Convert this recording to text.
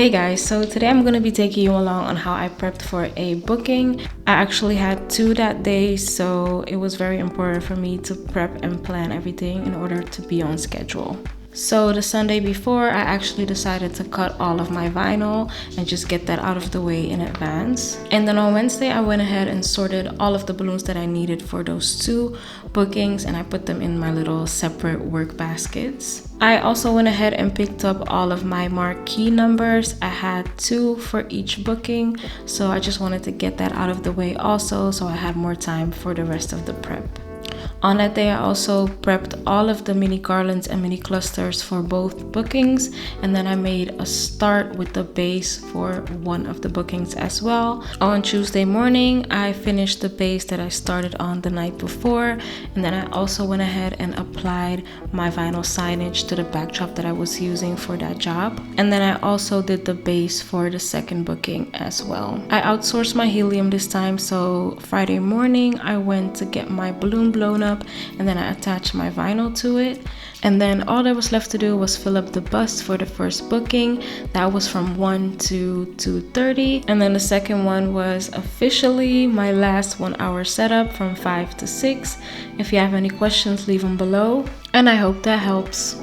Hey guys, so today I'm going to be taking you along on how I prepped for a booking. I actually had two that day, so it was very important for me to prep and plan everything in order to be on schedule. So the Sunday before, I actually decided to cut all of my vinyl and just get that out of the way in advance. And then on Wednesday, I went ahead and sorted all of the balloons that I needed for those two bookings, and I put them in my little separate work baskets. I also went ahead and picked up all of my marquee numbers. I had two for each booking, so I just wanted to get that out of the way also, so I had more time for the rest of the prep. On that day, I also prepped all of the mini garlands and mini clusters for both bookings, and then I made a start with the base for one of the bookings as well. On Tuesday morning, I finished the base that I started on the night before, and then I also went ahead and applied my vinyl signage to the backdrop that I was using for that job. And then I also did the base for the second booking as well. I outsourced my helium this time, so Friday morning I went to get my balloon blown up, and then I attached my vinyl to it. And then all that was left to do was fill up the bus for the first booking. That was from 1 to 2:30, and then the second one was officially my last 1 hour setup from 5 to 6. If you have any questions, leave them below, and I hope that helps.